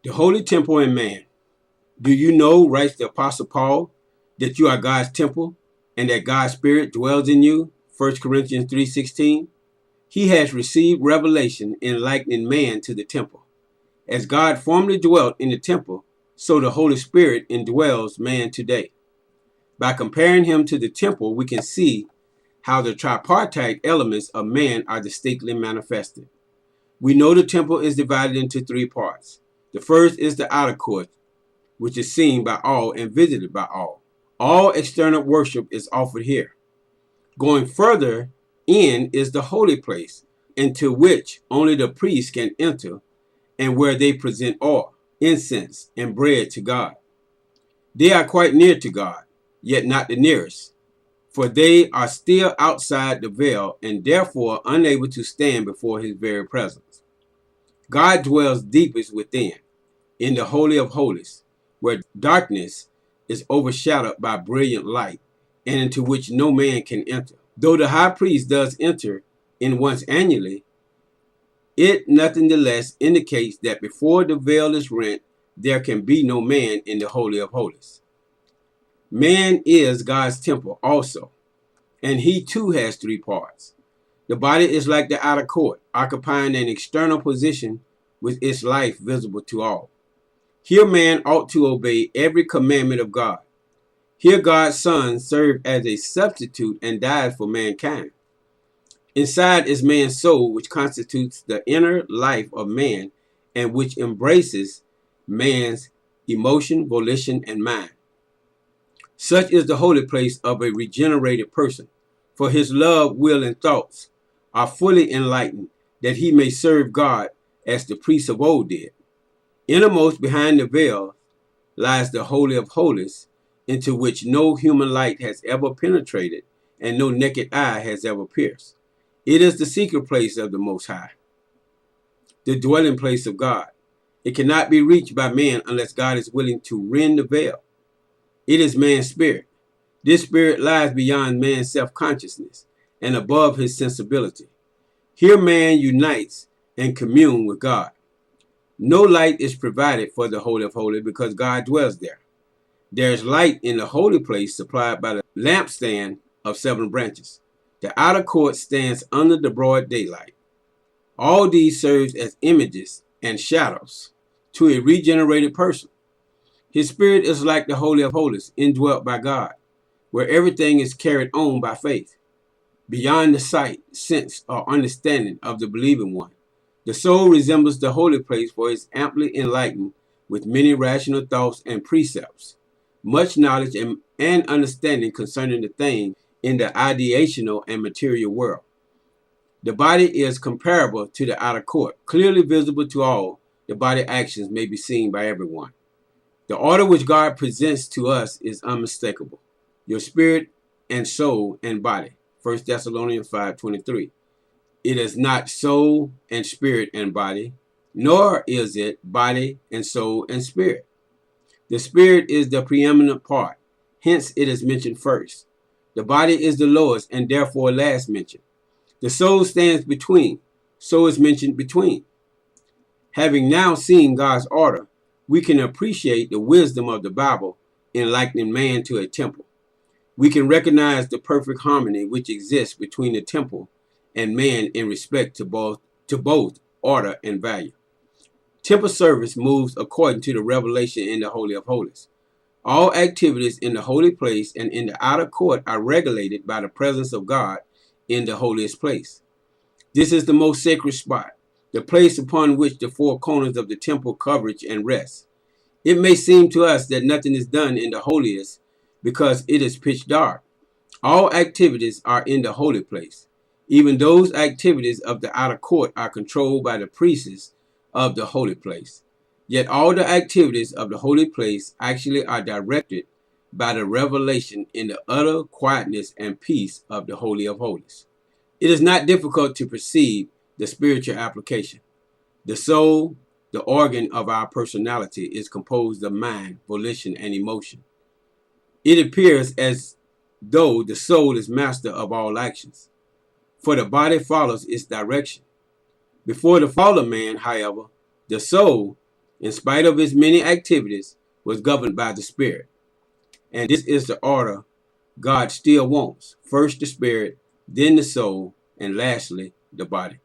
The holy temple in man. Do you know, writes the Apostle Paul, that you are God's temple and that God's Spirit dwells in you? 1 Corinthians 3:16. He has received revelation in likening man to the temple. As God formerly dwelt in the temple, so the Holy Spirit indwells man today. By comparing him to the temple, we can see how the tripartite elements of man are distinctly manifested. We know the temple is divided into three parts. The first is the outer court, which is seen by all and visited by all. All external worship is offered here. Going further in is the holy place, into which only the priests can enter, and where they present oil, incense, and bread to God. They are quite near to God, yet not the nearest, for they are still outside the veil and therefore unable to stand before his very presence. God dwells deepest within, in the Holy of Holies, where darkness is overshadowed by brilliant light, and into which no man can enter. Though the high priest does enter in once annually, it nonetheless indicates that before the veil is rent, there can be no man in the Holy of Holies. Man is God's temple also, and he too has three parts. The body is like the outer court, occupying an external position with its life visible to all. Here man ought to obey every commandment of God. Here God's Son served as a substitute and died for mankind. Inside is man's soul, which constitutes the inner life of man and which embraces man's emotion, volition, and mind. Such is the holy place of a regenerated person, for his love, will, and thoughts are fully enlightened, that he may serve God as the priests of old did. Innermost behind the veil lies the Holy of Holies, into which no human light has ever penetrated and no naked eye has ever pierced. It is the secret place of the Most High, the dwelling place of God. It cannot be reached by man unless God is willing to rend the veil. It is man's spirit. This spirit lies beyond man's self-consciousness and above his sensibility. Here man unites and communes with God. No light is provided for the Holy of Holies because God dwells there. There is light in the holy place supplied by the lampstand of 7 branches. The outer court stands under the broad daylight. All these serve as images and shadows to a regenerated person. His spirit is like the Holy of Holies, indwelt by God, where everything is carried on by faith, beyond the sight, sense, or understanding of the believing one. The soul resembles the holy place, for it is amply enlightened with many rational thoughts and precepts, much knowledge and understanding concerning the things in the ideational and material world. The body is comparable to the outer court, clearly visible to all. The body actions may be seen by everyone. The order which God presents to us is unmistakable. Your spirit and soul and body. 1 Thessalonians 5:23. It is not soul and spirit and body, nor is it body and soul and spirit. The spirit is the preeminent part, hence it is mentioned first. The body is the lowest and therefore last mentioned. The soul stands between, so is mentioned between. Having now seen God's order, we can appreciate the wisdom of the Bible in likening man to a temple. We can recognize the perfect harmony which exists between the temple and man in respect to both order and value. Temple service moves according to the revelation in the Holy of Holies. All activities in the holy place and in the outer court are regulated by the presence of God in the holiest place. This is the most sacred spot, the place upon which the 4 corners of the temple converge and rest. It may seem to us that nothing is done in the holiest because it is pitch dark. All activities are in the holy place. Even those activities of the outer court are controlled by the priests of the holy place. Yet all the activities of the holy place actually are directed by the revelation in the utter quietness and peace of the Holy of Holies. It is not difficult to perceive the spiritual application. The soul, the organ of our personality, is composed of mind, volition, and emotion. It appears as though the soul is master of all actions, for the body follows its direction. Before the fall of man, however, the soul, in spite of his many activities, was governed by the Spirit. And this is the order God still wants. First the spirit, then the soul, and lastly the body.